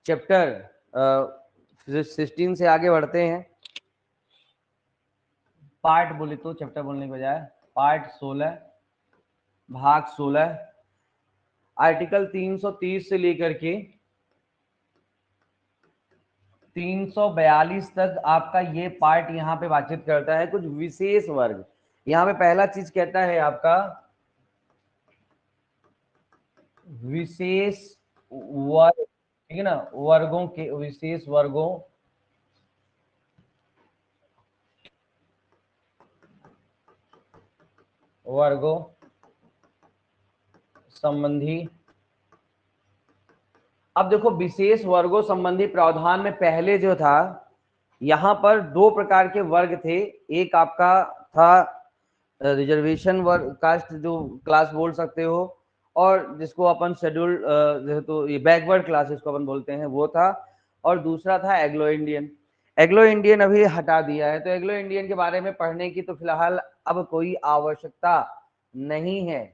Chapter 16 से आगे बढ़ते हैं। पार्ट बोले तो चैप्टर बोलने के बजाय पार्ट 16 भाग 16 आर्टिकल 330 से लेकर के 342 तक आपका ये पार्ट यहाँ पे बातचीत करता है कुछ विशेष वर्ग। यहाँ पे पहला चीज कहता है आपका विशेष वर्ग, ठीक है ना, वर्गों के विशेष वर्गों संबंधी। अब देखो विशेष वर्गों संबंधी प्रावधान में पहले जो था यहाँ पर दो प्रकार के वर्ग थे। एक आपका था रिजर्वेशन वर्ग कास्ट जो क्लास बोल सकते हो, और जिसको अपन शेड्यूल तो ये बैकवर्ड क्लास जिसको अपन बोलते हैं वो था, और दूसरा था एग्लो इंडियन। एग्लो इंडियन अभी हटा दिया है, तो एग्लो इंडियन के बारे में पढ़ने की तो फिलहाल अब कोई आवश्यकता नहीं है,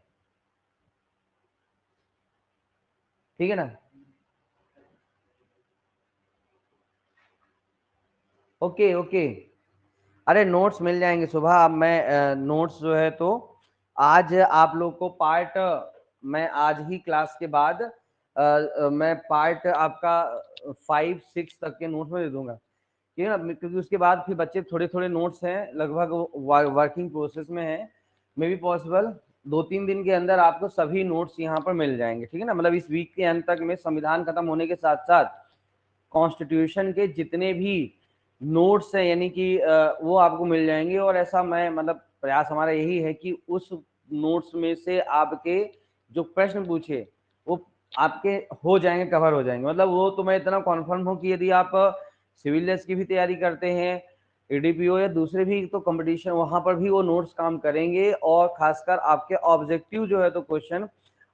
ठीक है ना। ओके ओके, अरे नोट्स मिल जाएंगे सुबह। अब मैं नोट्स जो है तो आज आप लोग को पार्ट मैं आज ही क्लास के बाद मैं पार्ट आपका 5-6 तक के नोट्स में दे दूंगा, ठीक है ना, क्योंकि उसके बाद फिर बच्चे थोड़े थोड़े नोट्स हैं लगभग वर्किंग प्रोसेस में है। मे बी पॉसिबल 2-3 दिन के अंदर आपको सभी नोट्स यहाँ पर मिल जाएंगे, ठीक है ना। मतलब इस वीक के अंत तक में संविधान खत्म होने के साथ साथ कॉन्स्टिट्यूशन के जितने भी नोट्स हैं यानी कि वो आपको मिल जाएंगे। और ऐसा मैं मतलब प्रयास हमारा यही है कि उस नोट्स में से आपके जो प्रश्न पूछे वो आपके हो जाएंगे, कवर हो जाएंगे। मतलब वो तो मैं इतना कॉन्फर्म हूँ कि यदि आप सिविल जज की भी तैयारी करते हैं, एडीपीओ या दूसरे भी तो कंपटीशन, वहां पर भी वो नोट्स काम करेंगे। और खासकर आपके ऑब्जेक्टिव जो है तो क्वेश्चन,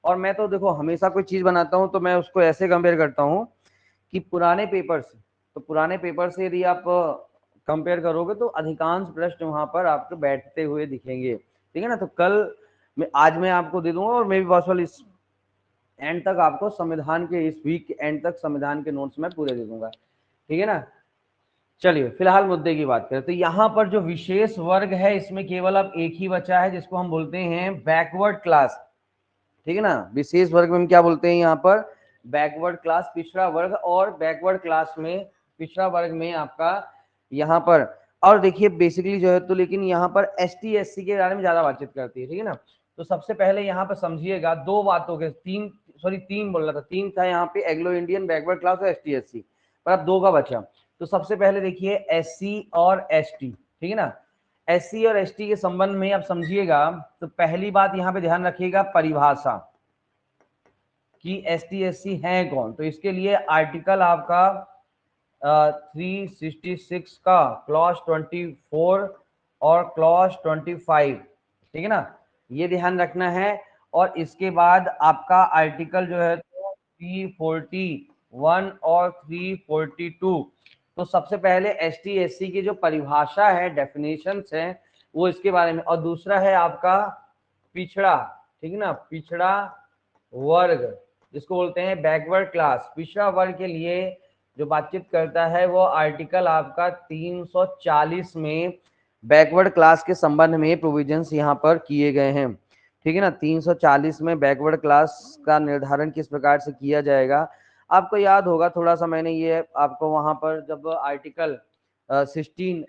और मैं तो देखो हमेशा कोई चीज बनाता हूँ तो मैं उसको ऐसे कंपेयर करता हूँ कि पुराने पेपर से, तो पुराने पेपर से यदि आप कंपेयर करोगे तो अधिकांश प्रश्न वहां पर आपको बैठते हुए दिखेंगे, ठीक है ना। तो कल आज मैं आपको दे दूंगा, और मे बी पॉसिबल इस एंड तक आपको संविधान के, इस वीक के एंड तक संविधान के नोट्स मैं पूरे दे दूंगा, ठीक है ना। चलिए फिलहाल मुद्दे की बात करें तो यहाँ पर जो विशेष वर्ग है इसमें केवल अब एक ही बचा है जिसको हम बोलते हैं बैकवर्ड क्लास, ठीक है ना। विशेष वर्ग में हम क्या बोलते हैं यहाँ पर बैकवर्ड क्लास, पिछड़ा वर्ग। और बैकवर्ड क्लास में पिछड़ा वर्ग में आपका यहाँ पर, और देखिए बेसिकली जो है तो, लेकिन यहाँ पर एसटी एससी के बारे में ज्यादा बातचीत करती है, ठीक है ना। तो सबसे पहले यहाँ पर समझिएगा दो बातों के, तीन बोल रहा था, तीन था यहाँ पे, एग्लो इंडियन, बैकवर्ड क्लास और एसटी एससी, पर अब दो का बचा। तो सबसे पहले देखिए एससी और एसटी, ठीक है ना। एससी और एसटी के संबंध में आप समझिएगा तो पहली बात यहाँ पे ध्यान रखिएगा परिभाषा कि एसटी एससी है कौन। तो इसके लिए आर्टिकल आपका 366 का क्लॉज 24 और क्लॉज 25, ठीक है ना, ये ध्यान रखना है। और इसके बाद आपका आर्टिकल जो है तो 341 और 342। तो सबसे पहले एसटी एससी की जो परिभाषा है, डेफिनेशंस है, वो इसके बारे में। और दूसरा है आपका पिछड़ा, ठीक है ना, पिछड़ा वर्ग जिसको बोलते हैं बैकवर्ड क्लास। पिछड़ा वर्ग के लिए जो बातचीत करता है वो आर्टिकल आपका 340 में बैकवर्ड क्लास के संबंध में प्रोविजंस यहाँ पर किए गए हैं, ठीक है ना। 340 में बैकवर्ड क्लास का निर्धारण किस प्रकार से किया जाएगा आपको याद होगा, थोड़ा सा मैंने ये आपको वहां पर जब आर्टिकल 16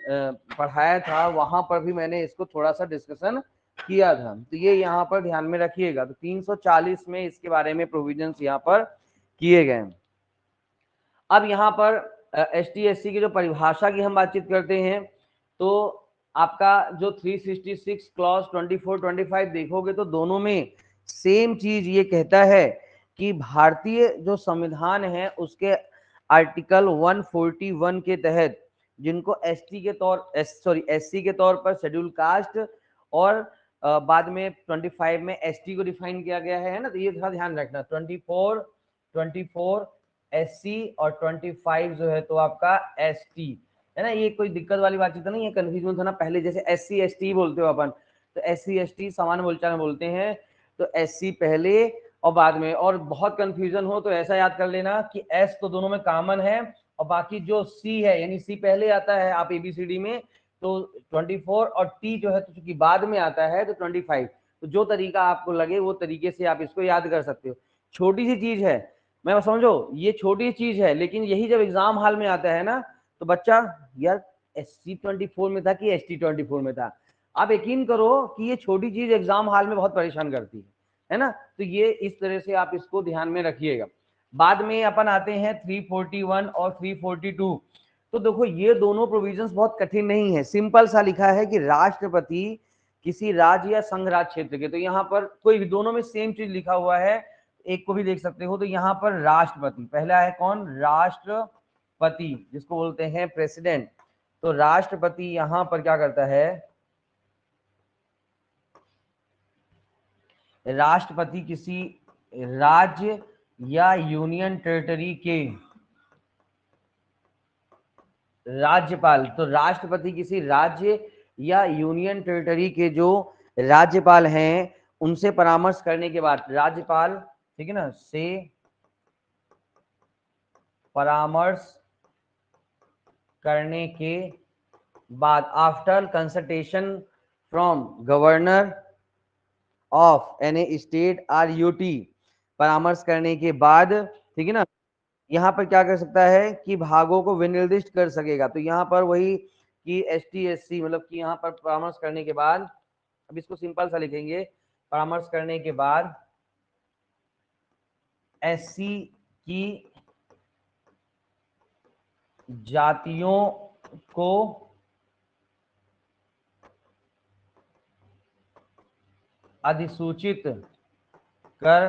पढ़ाया था वहां पर भी मैंने इसको थोड़ा सा डिस्कशन किया था। तो ये यहाँ पर ध्यान में रखिएगा। तो 340 में इसके बारे में प्रोविजंस यहाँ पर किए गए। अब यहाँ पर एसटी एससी की जो परिभाषा की हम बातचीत करते हैं तो आपका जो 366 क्लॉज 24 25 देखोगे तो दोनों में सेम चीज ये कहता है कि भारतीय जो संविधान है उसके आर्टिकल 141 के तहत जिनको एसटी के तौर एससी के तौर पर शेड्यूल कास्ट, और बाद में 25 में एसटी को डिफाइन किया गया है ना। तो ये थोड़ा ध्यान रखना, 24 एससी और 25 जो है तो आपका एसटी है ना। ये कोई दिक्कत वाली बात तो नहीं है, कंफ्यूजन था ना पहले, जैसे एससी एसटी बोलते हो अपन, तो एससी एसटी समान बोलचाल में बोलते हैं। तो एससी पहले और बाद में, और बहुत कंफ्यूजन हो तो ऐसा याद कर लेना कि एस तो दोनों में कॉमन है, और बाकी जो सी है, यानी सी पहले आता है आप एबीसीडी में तो 24, और टी जो है तो चूंकि बाद में आता है तो 25। तो जो तरीका आपको लगे वो तरीके से आप इसको याद कर सकते हो। छोटी सी चीज है, मैं समझो ये छोटी चीज है, लेकिन यही जब एग्जाम हॉल में आता है ना तो बच्चा यार SC24 में था कि ST24 में था। आप यकीन करो कि ये छोटी चीज एग्जाम हॉल में बहुत परेशान करती है ना। तो ये इस तरह से आप इसको ध्यान में रखिएगा। बाद में अपन आते हैं 341 और 342। तो देखो ये दोनों प्रोविजंस बहुत कठिन नहीं है, सिंपल सा लिखा है कि राष्ट्रपति किसी राज्य या संघ राज्य क्षेत्र के, तो यहाँ पर कोई भी दोनों में सेम चीज लिखा हुआ है, एक को भी देख सकते हो। तो यहाँ पर राष्ट्रपति पहला है कौन, राष्ट्रपति जिसको बोलते हैं प्रेसिडेंट। तो राष्ट्रपति यहां पर क्या करता है, राष्ट्रपति किसी राज्य या यूनियन टेरिटरी के राज्यपाल, तो राष्ट्रपति किसी राज्य या यूनियन टेरिटरी के जो राज्यपाल हैं उनसे परामर्श करने के बाद, राज्यपाल ठीक है ना, से परामर्श करने के बाद, after consultation from governor of any state or UT, परामर्श करने के बाद ठीक है ना, यहाँ पर क्या कर सकता है कि भागों को विनिर्दिष्ट कर सकेगा। तो यहाँ पर वही कि ST SC मतलब कि यहाँ पर परामर्श करने के बाद, अब इसको सिंपल सा लिखेंगे, परामर्श करने के बाद SC की जातियों को अधिसूचित कर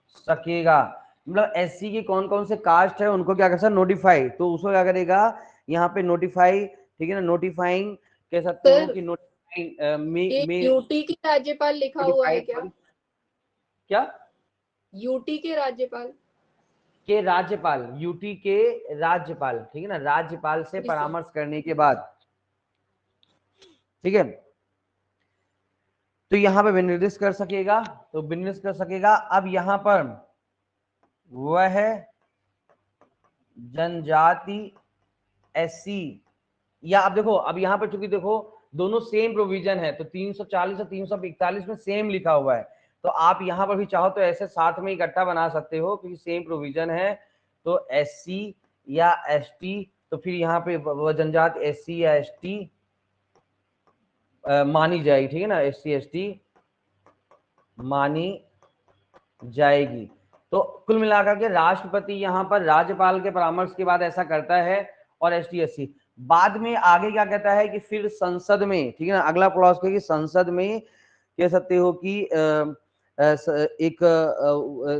सकेगा। मतलब SC के कौन कौन से कास्ट है उनको क्या कर सकता, नोटिफाई, तो उसको क्या करेगा यहाँ पे नोटिफाई, ठीक है ना, नोटिफाइंग कह सकते हो कि नोटिफाइंग में यूटी के राज्यपाल लिखा हुआ है क्या? क्या यूटी के राज्यपाल, के राज्यपाल, यूटी के राज्यपाल, ठीक है ना, राज्यपाल से परामर्श करने के बाद, ठीक है, तो यहाँ पे विनिर्दिष्ट कर सकेगा, तो विनिर्दिष्ट कर सकेगा। अब यहाँ पर वह जनजाति SC, या अब देखो, अब यहाँ पर चूंकि देखो दोनों सेम प्रोविजन है, तो 340 और 341 में सेम लिखा हुआ है, तो आप यहाँ पर भी चाहो तो ऐसे साथ में इकट्ठा बना सकते हो क्योंकि सेम प्रोविजन है। तो SC या ST, तो फिर यहाँ पे वह जनजाति SC या ST मानी जाएगी, ठीक है ना, SC ST मानी जाएगी। तो कुल मिलाकर के राष्ट्रपति यहाँ पर राज्यपाल के परामर्श के बाद ऐसा करता है, और ST SC बाद में आगे क्या कहता है कि फिर संसद में, ठीक है ना, अगला क्लॉज कि संसद में कह सकते हो कि एक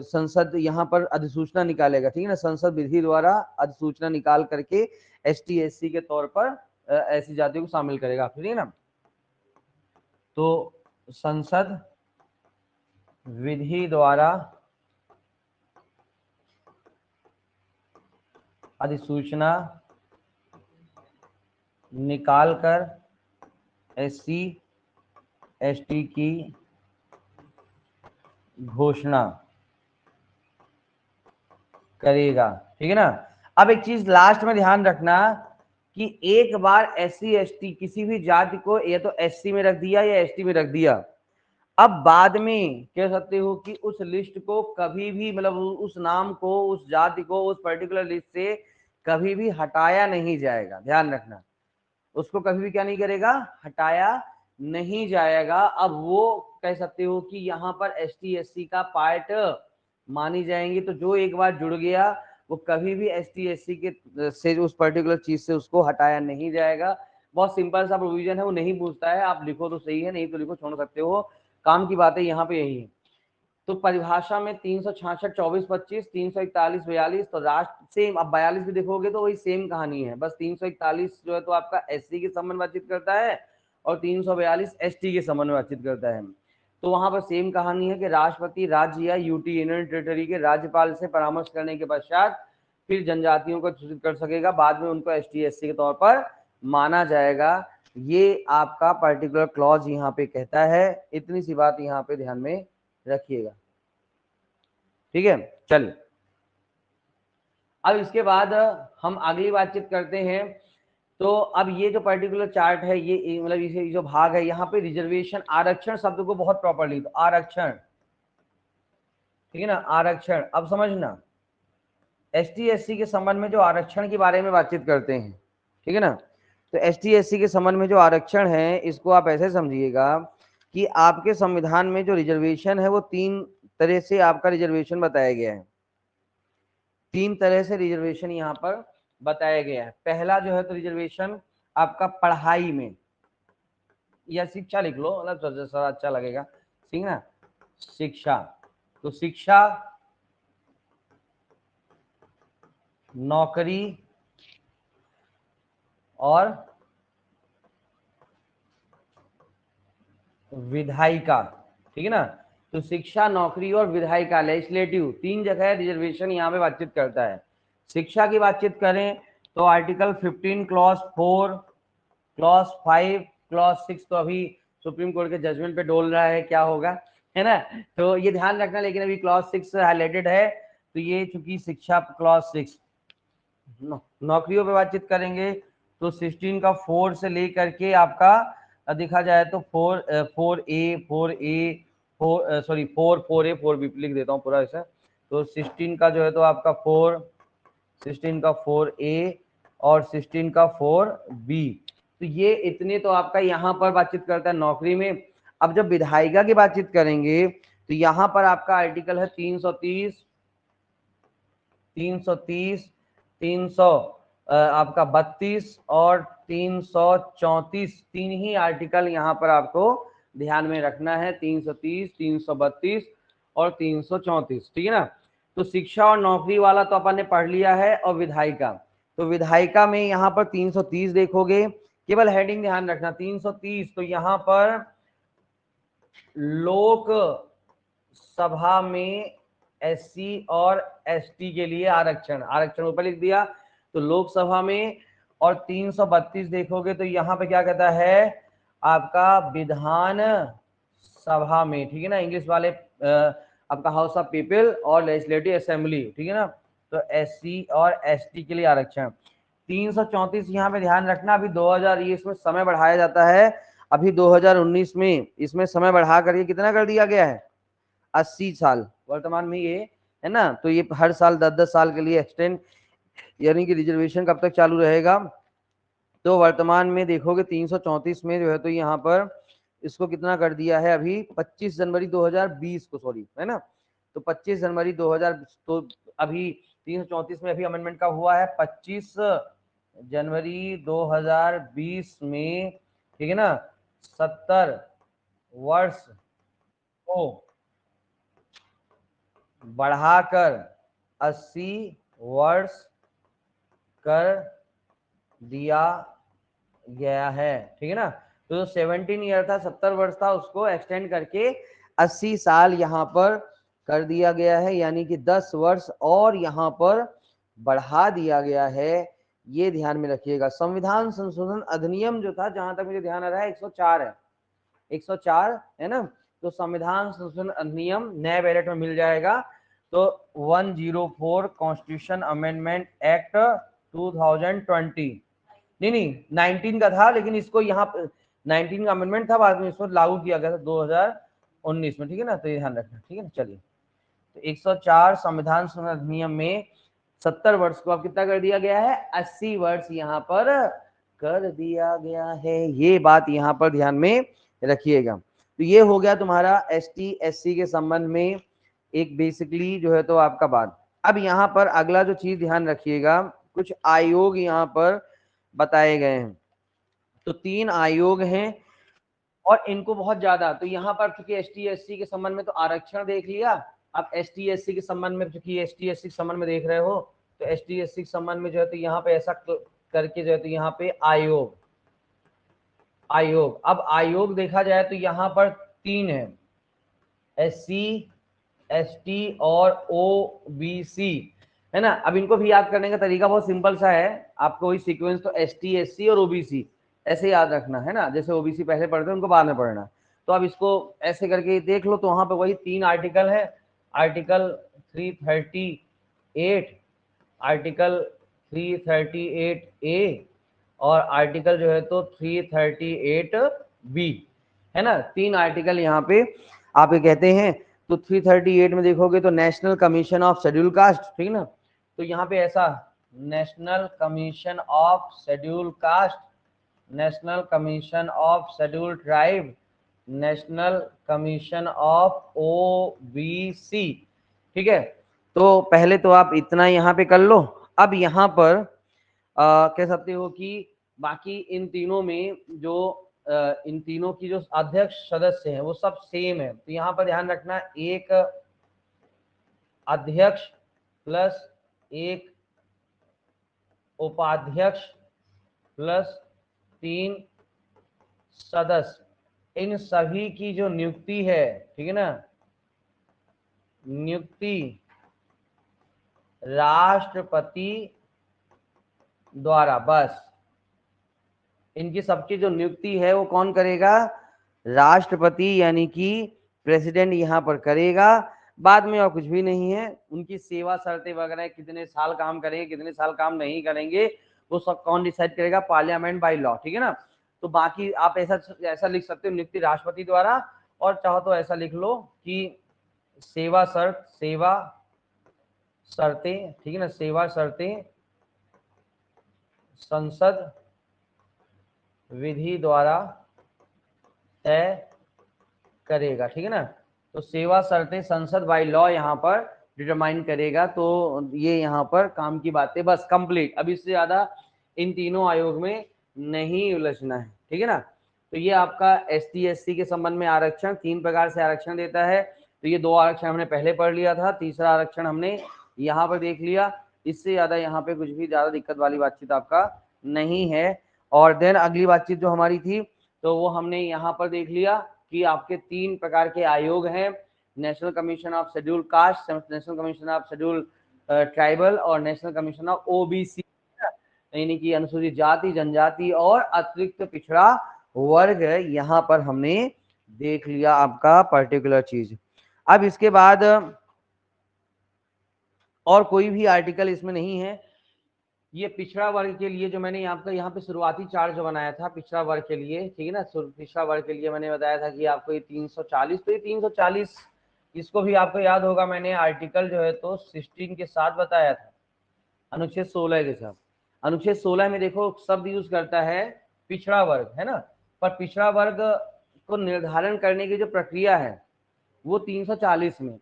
संसद यहाँ पर अधिसूचना निकालेगा, ठीक है ना, संसद विधि द्वारा अधिसूचना निकाल करके ST SC के तौर पर ऐसी जातियों को शामिल करेगा, ठीक है ना। तो संसद विधि द्वारा अधिसूचना निकालकर SC ST की घोषणा करेगा, ठीक है ना। अब एक चीज लास्ट में ध्यान रखना कि एक बार SC ST किसी भी जाति को या तो SC में रख दिया या ST में रख दिया, अब बाद में कह सकते हो कि उस लिस्ट को कभी भी, मतलब उस नाम को, उस जाति को उस पर्टिकुलर लिस्ट से कभी भी हटाया नहीं जाएगा, ध्यान रखना, उसको कभी भी क्या नहीं करेगा, हटाया नहीं जाएगा। अब वो कह सकते हो कि यहाँ पर ST SC का पार्ट मानी जाएंगी, तो जो एक बार जुड़ गया वो कभी भी ST SC के से उस पर्टिकुलर चीज से उसको हटाया नहीं जाएगा। बहुत सिंपल सा प्रोविजन है, वो नहीं पूछता है, आप लिखो तो सही है, नहीं तो लिखो छोड़ सकते हो, काम की बात है यहाँ पे यही है। तो परिभाषा में 366 24 25 341 42, तो राष्ट्र सेम, अब 42 भी देखोगे तो वही सेम कहानी है, बस 341 जो है तो आपका SC के संबंध में बातचीत करता है और 342 ST के संबंध में बातचीत करता है। तो वहां पर सेम कहानी है कि राष्ट्रपति राज्य या यूटी यूनियन टेरिटरी के राज्यपाल से परामर्श करने के पश्चात फिर जनजातियों को सूचित कर सकेगा, बाद में उनको ST SC के तौर पर माना जाएगा। ये आपका पर्टिकुलर क्लॉज यहाँ पे कहता है, इतनी सी बात यहाँ पे ध्यान में रखिएगा। ठीक है, चलिए अब इसके बाद हम अगली बातचीत करते हैं। तो अब ये जो पर्टिकुलर चार्ट है, ये मतलब इसे जो भाग है, यहाँ पे रिजर्वेशन आरक्षण शब्द को बहुत प्रॉपर्ली, तो आरक्षण, ठीक है ना, आरक्षण। अब समझना, एसटी एससी के संबंध में जो आरक्षण के बारे में बातचीत करते हैं, ठीक है ना, तो एसटी एससी के संबंध में जो आरक्षण है, इसको आप ऐसे समझिएगा कि आपके संविधान में जो रिजर्वेशन है वो 3 तरह से आपका रिजर्वेशन बताया गया है। 3 तरह से रिजर्वेशन यहाँ पर बताया गया है। पहला जो है तो रिजर्वेशन आपका पढ़ाई में, या शिक्षा लिख लो, मतलब थोड़ा अच्छा लगेगा, ठीक ना, शिक्षा। तो शिक्षा, नौकरी और विधायिका, ठीक है ना। तो शिक्षा, नौकरी और विधायिका, लेजिस्लेटिव, 3 जगह रिजर्वेशन यहाँ पे बातचीत करता है। शिक्षा की बातचीत करें तो आर्टिकल 15 क्लॉज 4, क्लॉज 5, क्लॉज 6 तो अभी सुप्रीम कोर्ट के जजमेंट पे डोल रहा है, क्या होगा, है ना, तो ये ध्यान रखना। लेकिन अभी क्लॉज 6 हाईलाइटेड है, तो ये चूंकि शिक्षा क्लॉज 6। नौकरियों पे बातचीत करेंगे तो 16 का 4 से लेकर के आपका देखा जाए तो 4 भी लिख देता हूँ पूरा ऐसा। तो 16 का जो है तो आपका 16 का 4A और 16 का 4B, तो ये इतने तो आपका यहाँ पर बातचीत करता है नौकरी में। अब जब विधायिका की बातचीत करेंगे तो यहाँ पर आपका आर्टिकल है 330, 300 आपका 32 और 334, 3 ही आर्टिकल यहाँ पर आपको ध्यान में रखना है, 330, 332 और 334, ठीक है ना। तो शिक्षा और नौकरी वाला तो अपन ने पढ़ लिया है। और विधायिका, तो विधायिका में यहाँ पर 330 देखोगे, केवल हेडिंग ध्यान रखना 330, तो यहाँ पर लोक सभा में एससी और एसटी के लिए आरक्षण, आरक्षण ऊपर लिख दिया, तो लोकसभा में। और 332 देखोगे तो यहाँ पे क्या कहता है आपका विधान सभा में, ठीक है ना, इंग्लिश वाले आपका हाउस ऑफ पीपल और लेजिस्लेटिव असेंबली, ठीक है ना। तो एससी और एसटी के लिए आरक्षण। 334 यहाँ पे ध्यान रखना, अभी 2000 ये इसमें समय बढ़ाया जाता है, अभी 2019 में इसमें समय बढ़ा करके कितना कर दिया गया है, 80 साल वर्तमान में ये, है ना। तो ये हर साल 10-10 साल के लिए एक्सटेंड, यानी कि रिजर्वेशन कब तक चालू रहेगा। तो वर्तमान में देखोगे 334 में जो है तो यहाँ पर इसको कितना कर दिया है अभी 25 जनवरी 2020 को, सॉरी, है ना। तो 25 जनवरी 2000, तो अभी 334 में अभी अमेंडमेंट का हुआ है 25 जनवरी 2020 में, ठीक है ना। 70 वर्ष को बढ़ाकर 80 वर्ष कर दिया गया है, ठीक है ना। तो जो 17 ईयर था, 70 वर्ष था, उसको एक्सटेंड करके 80 साल यहाँ पर कर दिया गया है, यानी कि 10 वर्ष और यहाँ पर बढ़ा दिया गया है। ये ध्यान में रखिएगा। संविधान संशोधन अधिनियम जो था, जहां तक मुझे ध्यान आ रहा है 104 है, 104 है ना। तो संविधान संशोधन अधिनियम नए बैलेट में मिल जाएगा। तो 104 कॉन्स्टिट्यूशन अमेंडमेंट एक्ट 2020, नहीं 19 का था, लेकिन इसको यहाँ 19 का अमेंडमेंट था, बाद में इसको लागू किया गया था 2019 में, ठीक है ना। तो ये ध्यान रखना, ठीक है ना। चलिए, तो 104 संविधान संशोधन अधिनियम में 70 वर्ष को अब कितना कर दिया गया है, 80 वर्ष यहाँ पर कर दिया गया है। ये बात यहाँ पर ध्यान में रखिएगा। तो ये हो गया तुम्हारा एसटी एससी के संबंध में एक बेसिकली जो है तो आपका बात। अब यहाँ पर अगला जो चीज ध्यान रखिएगा, कुछ आयोग यहाँ पर बताए गए हैं। तो 3 आयोग हैं और इनको बहुत ज्यादा, तो यहाँ पर चूंकि एसटी एससी के संबंध में तो आरक्षण देख लिया। अब एसटी एससी के संबंध में, चूंकि एसटी एससी के संबंध में देख रहे हो, तो एसटी एससी के संबंध में जो है तो यहाँ पे ऐसा करके जो है तो यहाँ पे आयोग, आयोग। अब आयोग देखा जाए तो यहाँ पर 3 है, एससी, एसटी और ओबीसी, है ना। अब इनको भी याद करने का तरीका बहुत सिंपल सा है, आपको वही सीक्वेंस, तो एसटी एससी और ओबीसी ऐसे याद रखना है ना, जैसे ओबीसी पहले पढ़ते हैं उनको बाद में पढ़ना। तो अब इसको ऐसे करके देख लो, तो वहां पे वही 3 आर्टिकल है, आर्टिकल 338, आर्टिकल 338 ए और आर्टिकल जो है तो 338 बी, है ना। 3 आर्टिकल यहाँ पे आप ये कहते हैं। तो 338 में देखोगे तो national commission of schedule caste, ठीक है ना। तो यहाँ पे ऐसा national commission of schedule caste, national commission of schedule tribe, national commission of OBC, ठीक है। तो पहले तो आप इतना यहाँ पे कर लो। अब यहाँ पर कह सकते हो कि बाकी इन तीनों में जो इन तीनों की जो अध्यक्ष सदस्य हैं वो सब सेम है। तो यहाँ पर ध्यान रखना, एक अध्यक्ष प्लस एक उपाध्यक्ष प्लस 3 सदस्य, इन सभी की जो नियुक्ति है, ठीक है ना, नियुक्ति राष्ट्रपति द्वारा, बस इनकी सबकी जो नियुक्ति है वो कौन करेगा, राष्ट्रपति यानी कि प्रेसिडेंट यहाँ पर करेगा। बाद में और कुछ भी नहीं है। उनकी सेवा शर्तें वगैरह, कितने साल काम करेंगे कितने साल काम नहीं करेंगे, वो सब कौन डिसाइड करेगा, पार्लियामेंट बाय लॉ, ठीक है ना। तो बाकी आप ऐसा लिख सकते हो, नियुक्ति राष्ट्रपति द्वारा, और चाहो तो ऐसा लिख लो कि सेवा शर्तें, ठीक है ना, सेवा शर्तें संसद विधि द्वारा तय करेगा, ठीक है ना। तो सेवा शर्तें संसद बाय लॉ यहाँ पर डिटरमाइन करेगा। तो ये यहाँ पर काम की बातें बस कंप्लीट। अब इससे ज्यादा इन तीनों आयोग में नहीं उलझना है, ठीक है ना। तो ये आपका ST SC के संबंध में आरक्षण 3 प्रकार से आरक्षण देता है। तो ये 2 आरक्षण हमने पहले पढ़ लिया था, तीसरा आरक्षण हमने यहाँ पर देख लिया। इससे ज्यादा यहाँ पे कुछ भी ज्यादा दिक्कत वाली बातचीत आपका नहीं है। और देन अगली बातचीत जो हमारी थी तो वो हमने यहाँ पर देख लिया कि आपके 3 प्रकार के आयोग हैं, national commission of schedule caste, national commission of schedule tribal और नेशनल कमीशन ऑफ OBC, यानी कि अनुसूचित जाति जनजाति और अतिरिक्त पिछड़ा वर्ग। यहाँ पर हमने देख लिया आपका पर्टिकुलर चीज। अब इसके बाद और कोई भी आर्टिकल इसमें नहीं है। ये पिछड़ा वर्ग के लिए जो मैंने आपका यहाँ पे शुरुआती चार्ट जो बनाया था पिछड़ा वर्ग के लिए, ठीक है ना, पिछड़ा वर्ग के लिए मैंने बताया था कि आपको ये 340, तो ये 340 इसको भी आपको याद होगा, मैंने आर्टिकल जो है तो 16 के साथ बताया था, अनुच्छेद 16 के साथ। अनुच्छेद 16 में देखो शब्द यूज करता है पिछड़ा वर्ग, है ना। पर पिछड़ा वर्ग को निर्धारण करने की जो प्रक्रिया है वो 340 में,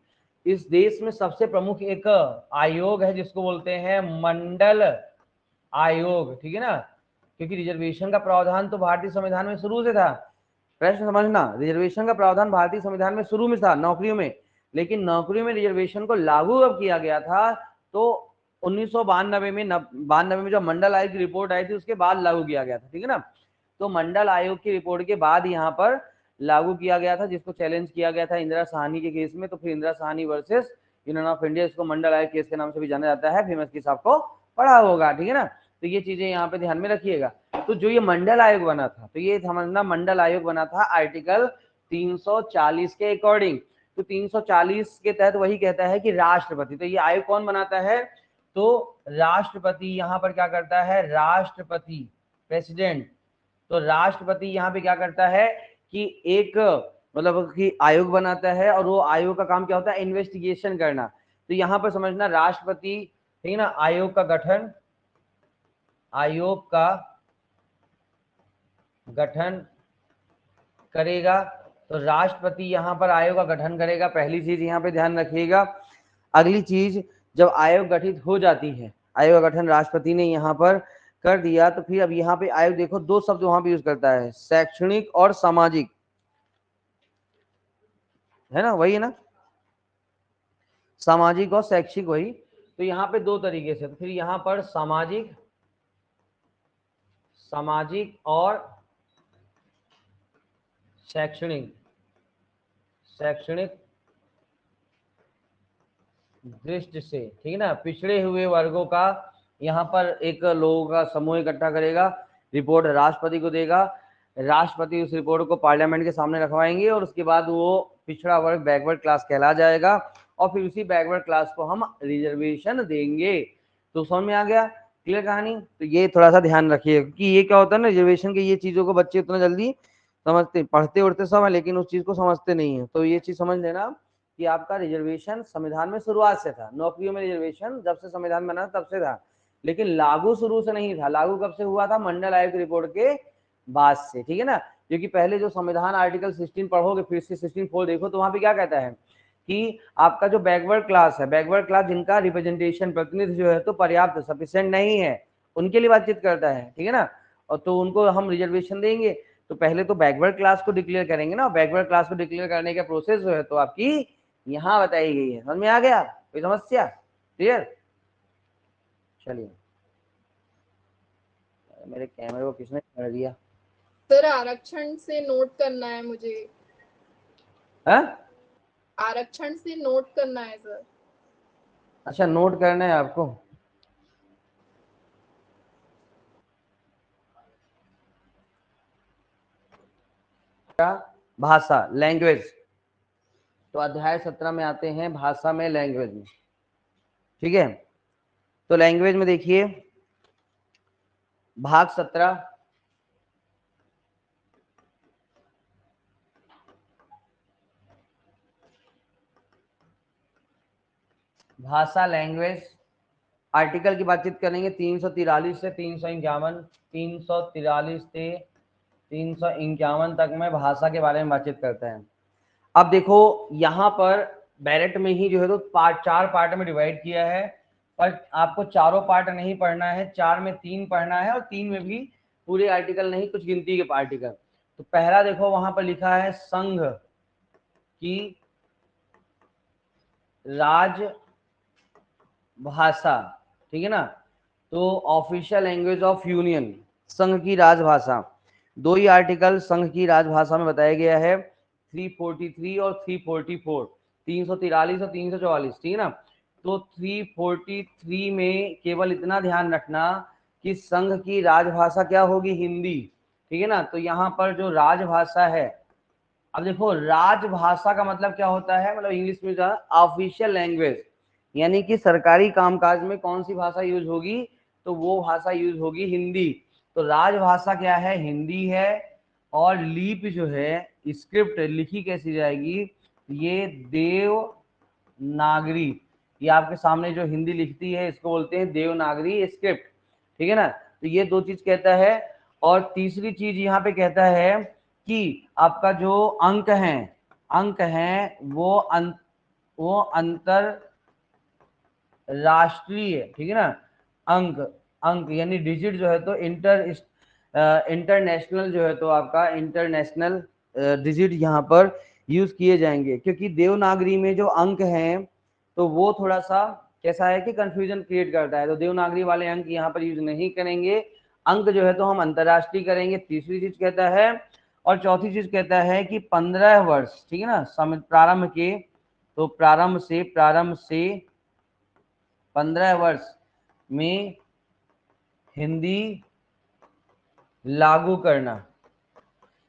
इस देश में सबसे प्रमुख एक आयोग है जिसको बोलते हैं मंडल आयोग, ठीक है ना। क्योंकि रिजर्वेशन का प्रावधान तो भारतीय संविधान में शुरू से था। प्रश्न समझना, रिजर्वेशन का प्रावधान भारतीय संविधान में शुरू में था नौकरियों में, लेकिन नौकरियों में रिजर्वेशन को लागू अब किया गया था तो 1992 में 92 में जो मंडल आयोग की रिपोर्ट आई थी उसके बाद लागू किया गया था, ठीक है ना। तो मंडल आयोग की रिपोर्ट के बाद यहाँ पर लागू किया गया था, जिसको चैलेंज किया गया था इंदिरा साहनी के केस में। तो फिर Indira Sahni versus union of India, इसको मंडल आयोग केस के नाम से भी जाना जाता है, फेमस केस आपको पढ़ा होगा, ठीक है ना। तो ये चीजें यहाँ पे ध्यान में रखिएगा। तो जो ये मंडल आयोग बना था, तो ये समझना मंडल आयोग बना था आर्टिकल 340 के अकॉर्डिंग। तो 340 के तहत वही कहता है कि राष्ट्रपति, तो ये आयोग कौन बनाता है, तो राष्ट्रपति यहाँ पर क्या करता है, राष्ट्रपति प्रेसिडेंट। तो राष्ट्रपति यहाँ पे क्या करता है कि एक मतलब कि आयोग बनाता है, और वो आयोग का काम क्या होता है, इन्वेस्टिगेशन करना। तो यहाँ पर समझना राष्ट्रपति, ठीक है ना, आयोग का गठन करेगा। तो राष्ट्रपति यहाँ पर आयोग का गठन करेगा, पहली चीज यहाँ पे ध्यान रखिएगा। अगली चीज, जब आयोग गठित हो जाती है, आयोग का गठन राष्ट्रपति ने यहाँ पर कर दिया, तो फिर अब यहाँ पे आयोग देखो 2 शब्द वहां पे यूज करता है, शैक्षणिक और सामाजिक, है ना, वही है ना, सामाजिक और शैक्षिक वही। तो यहाँ पे 2 तरीके से, तो फिर यहाँ पर सामाजिक और शैक्षणिक दृष्टि से, ठीक है ना, पिछड़े हुए वर्गों का यहाँ पर एक लोगों का समूह इकट्ठा करेगा, रिपोर्ट राष्ट्रपति को देगा, राष्ट्रपति उस रिपोर्ट को पार्लियामेंट के सामने रखवाएंगे और उसके बाद वो पिछड़ा वर्ग बैकवर्ड क्लास कहला जाएगा और फिर उसी बैकवर्ड क्लास को हम रिजर्वेशन देंगे। तो समझ में आ गया, क्लियर कहानी। तो ये थोड़ा सा ध्यान रखिए, क्योंकि ये क्या होता है ना, रिजर्वेशन की ये चीजों को बच्चे उतना जल्दी समझते, पढ़ते उड़ते सब है लेकिन उस चीज को समझते नहीं है। तो ये चीज समझ लेना कि आपका रिजर्वेशन संविधान में शुरुआत से था, नौकरियों में रिजर्वेशन जब से संविधान बना तब से था, लेकिन लागू शुरू से नहीं था। लागू कब से हुआ था? मंडल आयोग की रिपोर्ट के बाद से, ठीक है ना। क्योंकि पहले जो संविधान आर्टिकल 16 पढ़ोगे फिर से 16(4) देखो तो वहां पे क्या कहता है कि आपका जो बैकवर्ड क्लास है, बैकवर्ड क्लास जिनका रिप्रेजेंटेशन प्रतिनिधि जो है तो पर्याप्त सफिशिएंट नहीं है, उनके लिए बातचीत करता है, ठीक है ना। और तो उनको हम रिजर्वेशन देंगे। तो पहले तो बैकवर्ड क्लास को डिक्लेयर करेंगे ना, बैकवर्ड क्लास को डिक्लेयर करने का प्रोसेस जो है तो आपकी यहाँ बताई गई है। समझ में आ गया? कोई समस्या? क्लियर? चलिए, मेरे कैमरे को किसने कर दिया? सर आरक्षण से नोट करना है मुझे। है? आरक्षण से नोट करना है सर। अच्छा, नोट करना है आपको। भाषा, लैंग्वेज। तो अध्याय 17 में आते हैं भाषा में, लैंग्वेज में, ठीक है। तो लैंग्वेज में देखिए भाग 17, भाषा लैंग्वेज, आर्टिकल की बातचीत करेंगे 343 से 351, 343 से 351 तक में भाषा के बारे में बातचीत करते हैं। अब देखो यहाँ पर बैलेट में ही जो है तो चार पार्ट में डिवाइड किया है, पर आपको चारों पार्ट नहीं पढ़ना है, 4 में 3 पढ़ना है और 3 में भी पूरे आर्टिकल नहीं, कुछ गिनती के आर्टिकल। तो पहला देखो वहां पर लिखा है संघ की राजभाषा, ठीक है ना। तो ऑफिशियल लैंग्वेज ऑफ यूनियन, संघ की राजभाषा, दो ही आर्टिकल संघ की राजभाषा में बताया गया है, 343 और 344, 343 और 344, ठीक है ना। तो 343 में केवल इतना ध्यान रखना कि संघ की राजभाषा क्या होगी? हिंदी, ठीक है ना। तो यहाँ पर जो राजभाषा है, अब देखो राजभाषा का मतलब क्या होता है, मतलब इंग्लिश में जो है ऑफिशियल लैंग्वेज, यानी कि सरकारी कामकाज में कौन सी भाषा यूज होगी? तो वो भाषा यूज होगी हिंदी। तो राजभाषा क्या है? हिंदी है। और लिपि जो है, स्क्रिप्ट लिखी कैसी जाएगी? ये देवनागरी, ये आपके सामने जो हिंदी लिखती है इसको बोलते हैं देवनागरी स्क्रिप्ट, ठीक है ना। तो ये दो चीज कहता है। और तीसरी चीज यहाँ पे कहता है कि आपका जो अंक हैं वो अंतरराष्ट्रीय, ठीक है ना। अंक यानी डिजिट जो है तो इंटरनेशनल जो है तो आपका इंटरनेशनल डिजिट यहाँ पर यूज किए जाएंगे, क्योंकि देवनागरी में जो अंक हैं तो वो थोड़ा सा कैसा है कि कंफ्यूजन क्रिएट करता है। तो देवनागरी वाले अंक यहाँ पर यूज नहीं करेंगे, अंक जो है तो हम अंतरराष्ट्रीय करेंगे, तीसरी चीज कहता है। और चौथी चीज कहता है कि 15 वर्ष, ठीक है ना, प्रारंभ के, तो प्रारंभ से 15 वर्ष में हिंदी लागू करना,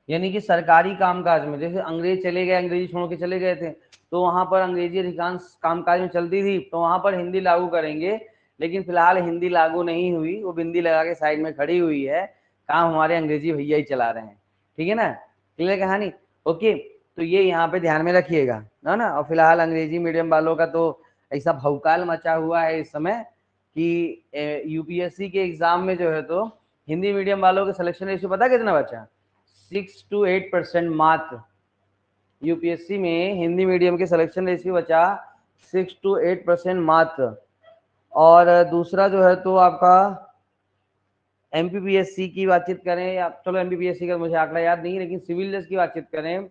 यानी कि सरकारी कामकाज में, जैसे अंग्रेज चले गए, अंग्रेजी छोड़ के चले गए थे, तो वहां पर अंग्रेजी अधिकांश कामकाज में चलती थी, तो वहां पर हिंदी लागू करेंगे। लेकिन फिलहाल हिंदी लागू नहीं हुई, वो बिंदी लगा के साइड में खड़ी हुई है, काम हमारे अंग्रेजी भैया ही चला रहे हैं, ठीक है ना। क्लियर कहानी? ओके। तो ये यहाँ पे ध्यान में रखिएगा, है ना। और फिलहाल अंग्रेजी मीडियम वालों का तो ऐसा भौकाल मचा हुआ है इस समय कि यूपीएससी के एग्जाम में जो है तो हिंदी मीडियम वालों के सिलेक्शन रेशियो पता कितना बचा? 6 to 8% मात्र। यूपीएससी में हिंदी मीडियम के सिलेक्शन रेशियो बचा 6 to 8% मात्र। और दूसरा जो है तो आपका एमपीपीएससी की बातचीत करें, या चलो एमपीपीएससी का मुझे आंकड़ा याद नहीं है, लेकिन सिविल जज की बातचीत करें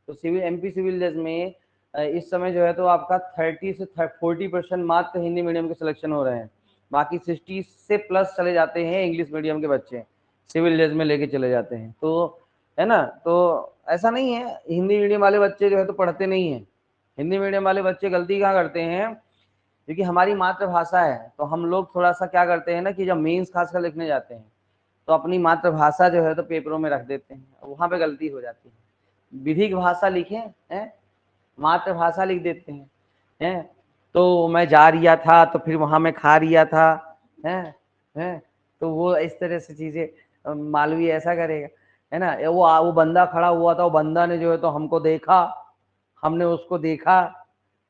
तो एमपी सिविल जज में इस समय जो है तो आपका 30 से 40% मात्र हिंदी मीडियम के सिलेक्शन हो रहे हैं, बाकी 60 से प्लस चले जाते हैं इंग्लिश मीडियम के बच्चे, सिविल जज में लेके चले जाते हैं। तो है ना, तो ऐसा नहीं है हिंदी मीडियम वाले बच्चे जो है तो पढ़ते नहीं है। हिंदी मीडियम वाले बच्चे गलती कहाँ करते हैं? क्योंकि हमारी मातृभाषा है, तो हम लोग थोड़ा सा क्या करते हैं ना कि जब मेंस खासकर लिखने जाते हैं तो अपनी मातृभाषा जो है तो पेपरों में रख देते हैं, वहां पे गलती हो जाती है। विधिक भाषा लिखें, मातृभाषा लिख देते हैं। हैं, तो मैं जा रिया था तो फिर वहां मैं खा रिया था, हैं, तो वो इस तरह से चीजें मालवी ऐसा करेगा, है ना। वो बंदा खड़ा हुआ था, वो बंदा ने जो है तो हमको देखा, हमने उसको देखा,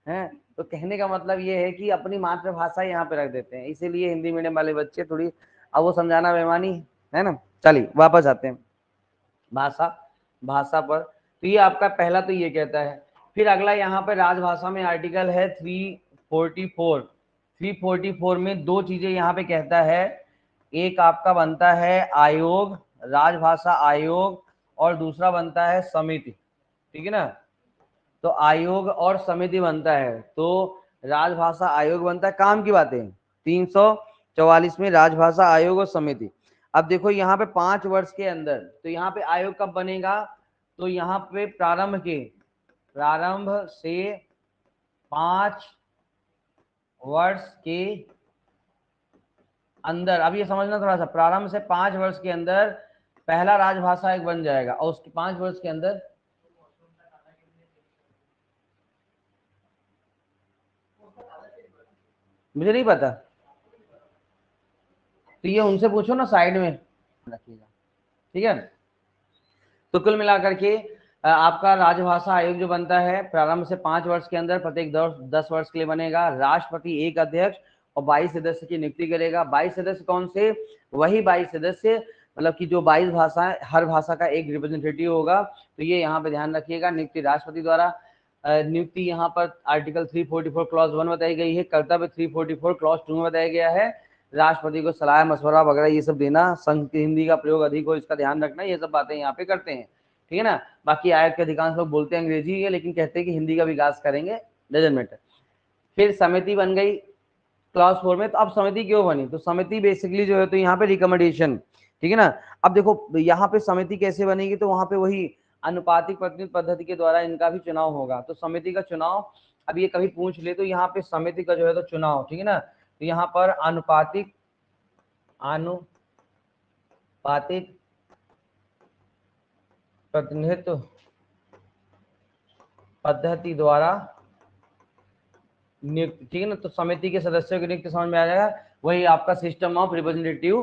है। तो कहने का मतलब ये है कि अपनी मातृभाषा यहाँ पे रख देते हैं, इसीलिए हिंदी मीडियम वाले बच्चे थोड़ी, अब वो समझाना बेईमानी है ना। चलिए वापस आते हैं भाषा, भाषा पर। तो ये आपका पहला तो ये कहता है। फिर अगला यहाँ पे राजभाषा में आर्टिकल है 344। 344 में दो चीजें यहाँ पे कहता है, एक आपका बनता है आयोग, राजभाषा आयोग, और दूसरा बनता है समिति, ठीक है ना। तो आयोग और समिति बनता है, तो राजभाषा आयोग बनता है, काम की बातें 344 में राजभाषा आयोग और समिति। अब देखो यहाँ पे 5 वर्ष के अंदर, तो यहाँ पे आयोग कब बनेगा, तो यहाँ पे प्रारंभ से 5 वर्ष के अंदर, अब ये समझना थोड़ा सा, प्रारंभ से 5 वर्ष के अंदर पहला राजभाषा आयोग बन जाएगा, और उसके 5 वर्ष के अंदर, मुझे नहीं पता, तो ये उनसे पूछो ना साइड में रखिएगा, ठीक है। तो कुल मिलाकर के आपका राजभाषा आयोग जो बनता है प्रारंभ से 5 वर्ष के अंदर, प्रत्येक 10 वर्ष के लिए बनेगा। राष्ट्रपति एक अध्यक्ष और 22 सदस्य की नियुक्ति करेगा। 22 सदस्य कौन से, वही 22 सदस्य, मतलब कि जो 22 भाषाएं, हर भाषा का एक रिप्रेजेंटेटिव होगा। तो ये यहाँ पे ध्यान रखिएगा, नियुक्ति राष्ट्रपति द्वारा। नियुक्ति यहाँ पर आर्टिकल 344 क्लॉज 1 बताई गई है, कर्तव्य 344 क्लॉज 2 में बताया गया है। राष्ट्रपति को सलाह मशवरा वगैरह ये सब देना, संघ की हिंदी का प्रयोग अधिक हो इसका ध्यान रखना, ये सब बातें यहाँ पे करते हैं, ठीक है ना। बाकी आयोग के अधिकांश लोग बोलते हैं अंग्रेजी है, लेकिन कहते हैं कि हिंदी का विकास करेंगे, डजंट मैटर। फिर समिति बन गई क्लास 4 में। तो अब समिति क्यों बनी, तो समिति बेसिकली जो है तो यहाँ पे रिकमेंडेशन, ठीक है ना। अब देखो यहाँ पे समिति कैसे बनेगी, तो वहां पे वही अनुपातिक प्रतिनिधि पद्धति के द्वारा इनका भी चुनाव होगा। तो समिति का चुनाव, अब ये कभी पूछ ले तो यहाँ पे समिति का जो है तो चुनाव, ठीक है ना। तो यहाँ पर अनुपातिक प्रतिनिधित्व पद्धति द्वारा नियुक्त, ठीक है ना। तो समिति के सदस्यों की नियुक्ति समझ में आ जाएगा, वही आपका सिस्टम ऑफ रिप्रेजेंटेटिव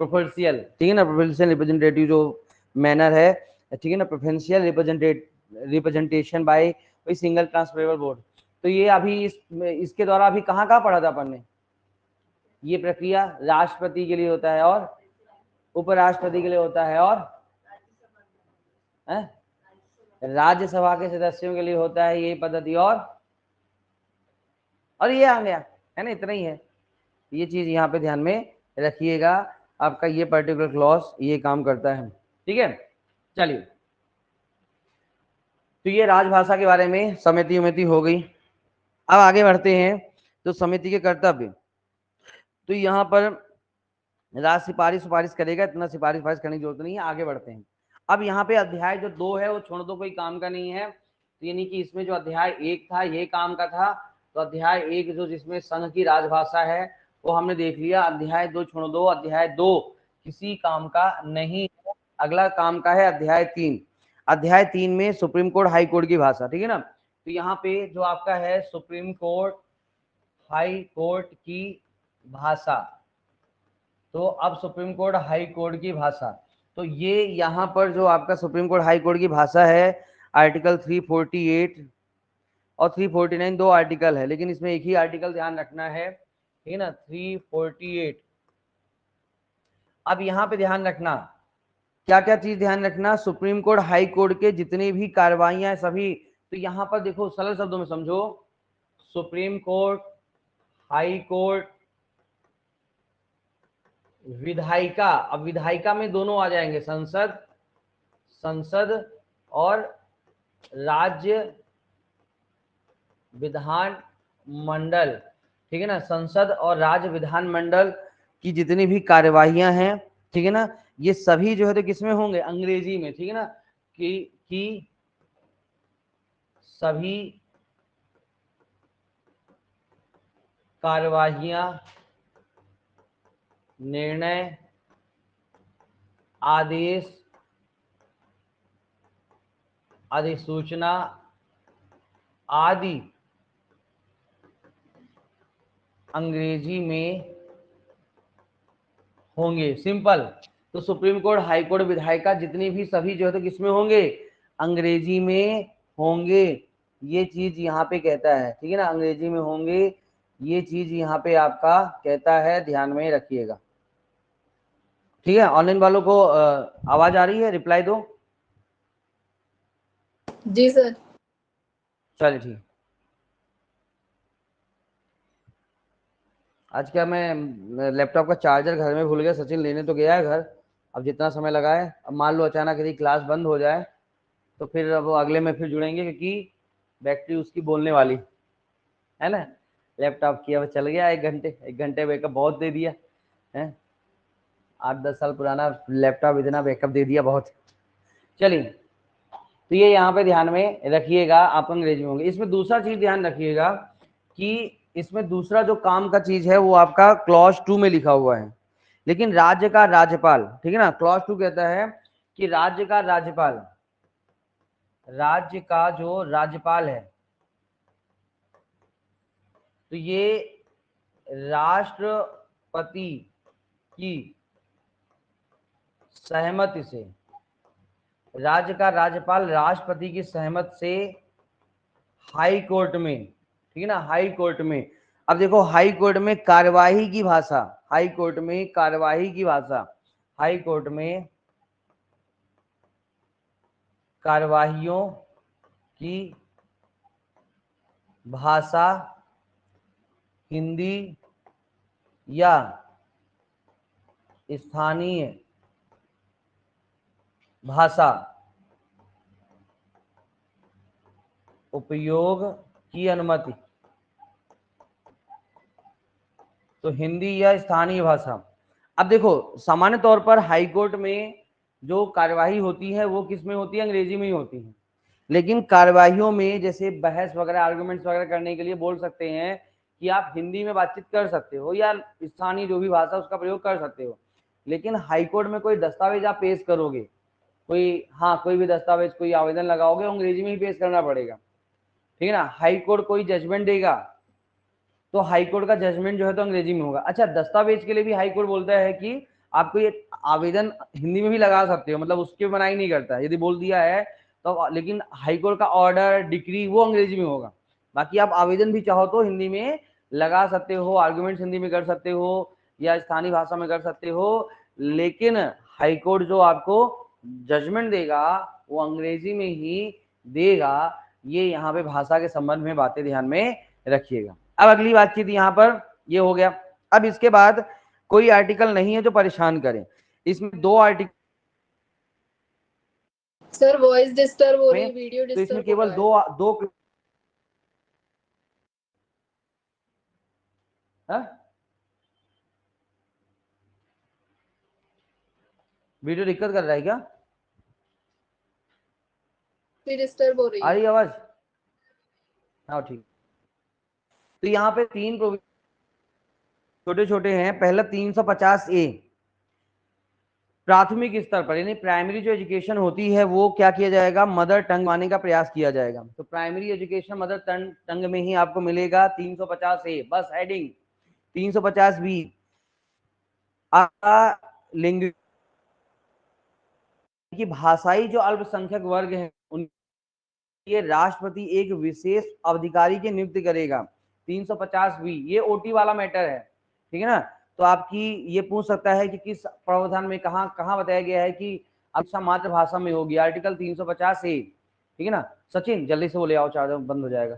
प्रोफेशियल, ठीक है ना, प्रोफेशियल रिप्रेजेंटेटिव जो मैनर है, ठीक है ना, प्रोफेशियल रिप्रेजेंटेशन बाय वही सिंगल ट्रांसफरेबल बोर्ड। तो ये अभी इसके द्वारा अभी कहाँ कहाँ पढ़ा था अपन ने, ये प्रक्रिया राष्ट्रपति के लिए होता है और उपराष्ट्रपति के लिए होता है, और राज्यसभा के सदस्यों के लिए होता है ये पद्धति, और ये आ गया, है ना, इतना ही है। ये चीज यहाँ पे ध्यान में रखिएगा, आपका ये पर्टिकुलर क्लॉज ये काम करता है, ठीक है। चलिए, तो ये राजभाषा के बारे में समिति उमिति हो गई। अब आगे बढ़ते हैं, तो समिति के कर्तव्य, तो यहाँ पर राज सिफारिश करेगा, इतना सिफारिश करने की जरूरत नहीं है, आगे बढ़ते हैं। अब यहाँ पे अध्याय जो 2 है वो छोड़ दो, कोई काम का नहीं है। तो यानी कि इसमें जो अध्याय 1 था ये काम का था, तो अध्याय 1 जो जिसमें संघ की राजभाषा है वो हमने देख लिया। अध्याय 2 छोड़ दो, अध्याय 2 किसी काम का नहीं है। अगला काम का है अध्याय 3। अध्याय 3 में सुप्रीम कोर्ट हाई कोर्ट की भाषा, ठीक है ना। तो यहाँ पे जो आपका है सुप्रीम कोर्ट हाई कोर्ट की भाषा, तो अब सुप्रीम कोर्ट हाई कोर्ट की भाषा, तो ये यहाँ पर जो आपका सुप्रीम कोर्ट हाई कोर्ट की भाषा है आर्टिकल 348 और 349 दो आर्टिकल है, लेकिन इसमें एक ही आर्टिकल ध्यान रखना है, ठीक है ना, 348। अब यहाँ पे ध्यान रखना, क्या क्या चीज ध्यान रखना, सुप्रीम कोर्ट हाई कोर्ट के जितनी भी कार्रवाइयां सभी, तो यहाँ पर देखो सरल शब्दों में समझो, सुप्रीम कोर्ट हाई कोर्ट विधायिका, अब विधायिका में दोनों आ जाएंगे, संसद और राज्य विधान मंडल, ठीक है ना। संसद और राज्य विधान मंडल की जितनी भी कार्यवाहियां हैं, ठीक है ना, ये सभी जो है तो किसमें होंगे, अंग्रेजी में, ठीक है ना, कि सभी कार्यवाहियां, निर्णय, आदेश, अधिसूचना आदि अंग्रेजी में होंगे। सिंपल। तो सुप्रीम कोर्ट, हाई कोर्ट, विधायिका जितनी भी सभी जो है तो किसमें होंगे, अंग्रेजी में होंगे। ये चीज यहाँ पे कहता है, ठीक है ना, अंग्रेजी में होंगे, ये चीज यहाँ पे आपका कहता है, ध्यान में रखिएगा। ठीक है, ऑनलाइन वालों को आवाज आ रही है, रिप्लाई दो। जी सर। चलिए ठीक। आज क्या मैं लैपटॉप का चार्जर घर में भूल गया, सचिन लेने तो गया है घर। अब जितना समय लगा है, अब मान लो अचानक यदि क्लास बंद हो जाए तो फिर अब अगले में फिर जुड़ेंगे, क्योंकि बैटरी उसकी बोलने वाली है ना। लैपटॉप की अब चल गया 1 घंटे बैकअप बहुत दे दिया है। 8-10 साल पुराना लैपटॉप इतना बैकअप दे दिया, बहुत। चलिए, तो ये यहाँ पे ध्यान में रखिएगा, आप अंग्रेजी में होंगे। इसमें दूसरा चीज ध्यान रखिएगा कि इसमें दूसरा जो काम का चीज है वो आपका क्लॉज 2 में लिखा हुआ है। लेकिन राज्य का राज्यपाल, ठीक है ना, क्लॉज 2 कहता है कि राज्य का राज्यपाल, राज्य का जो राज्यपाल है, तो ये राष्ट्रपति की सहमति से, राज्य का राज्यपाल राष्ट्रपति की सहमति से हाई कोर्ट में, ठीक है ना, हाई कोर्ट में। अब देखो, हाई कोर्ट में कार्यवाही की भाषा, हाई कोर्ट में कार्यवाही की भाषा, हाई कोर्ट में कार्यवाहियों की भाषा हिंदी या स्थानीय भाषा उपयोग की अनुमति। तो हिंदी या स्थानीय भाषा। अब देखो, सामान्य तौर पर हाई कोर्ट में जो कार्यवाही होती है वो किस में होती है, अंग्रेजी में ही होती है। लेकिन कार्यवाहियों में जैसे बहस वगैरह, आर्गुमेंट्स वगैरह करने के लिए बोल सकते हैं कि आप हिंदी में बातचीत कर सकते हो या स्थानीय जो भी भाषा उसका प्रयोग कर सकते हो। लेकिन हाई कोर्ट में कोई दस्तावेज आप पेश करोगे, कोई भी दस्तावेज, कोई आवेदन लगाओगे, अंग्रेजी में ही पेश करना पड़ेगा, ठीक है ना। हाई कोर्ट कोई जजमेंट देगा तो हाई कोर्ट का जजमेंट जो है तो अंग्रेजी में होगा। अच्छा, दस्तावेज के लिए भी हाई कोर्ट बोलता है कि आपको ये आवेदन हिंदी में भी लगा सकते हो, मतलब उसकी मनाही नहीं करता यदि बोल दिया है तो। लेकिन हाई कोर्ट का ऑर्डर, डिक्री वो अंग्रेजी में होगा। बाकी आप आवेदन भी चाहो तो हिंदी में लगा सकते हो, आर्गुमेंट्स हिंदी में कर सकते हो या स्थानीय भाषा में कर सकते हो। लेकिन हाई कोर्ट जो आपको जजमेंट देगा वो अंग्रेजी में ही देगा। ये यहाँ पे भाषा के संबंध में बातें ध्यान में रखिएगा। अब अगली बातचीत यहाँ पर ये हो गया। अब इसके बाद कोई आर्टिकल नहीं है जो परेशान करे। इसमें 2 आर्टिकल सर वॉइस डिस्टर्ब हो रही है, वीडियो तो इसमें डिस्टर्ब हो केवल रहा है। दो वीडियो दिक्कत कर रहा है क्या, फिर डिस्टर्ब हो रही आ है। रही आवाज? हाँ ठीक। तो यहाँ पे 3 छोटे छोटे हैं। पहला 350A, प्राथमिक स्तर पर यानी प्राइमरी जो एजुकेशन होती है वो क्या किया जाएगा, मदर टंग आने का प्रयास किया जाएगा। तो प्राइमरी एजुकेशन मदर टंग में ही आपको मिलेगा 350A, बस हेडिंग। 350B, लिंग की भाषाई जो अल्पसंख्यक वर्ग हैं उन ये राष्ट्रपति एक विशेष अधिकारी की नियुक्ति करेगा। 350B ये ओटी वाला मैटर है, ठीक है ना। तो आपकी ये पूछ सकता है कि किस प्रावधान में कहाँ कहाँ बताया गया है कि अच्छा मातृभाषा में होगी, आर्टिकल 350A, ठीक है ना। सचिन जल्दी से बोले आओ, चार्जर बंद हो जाएगा।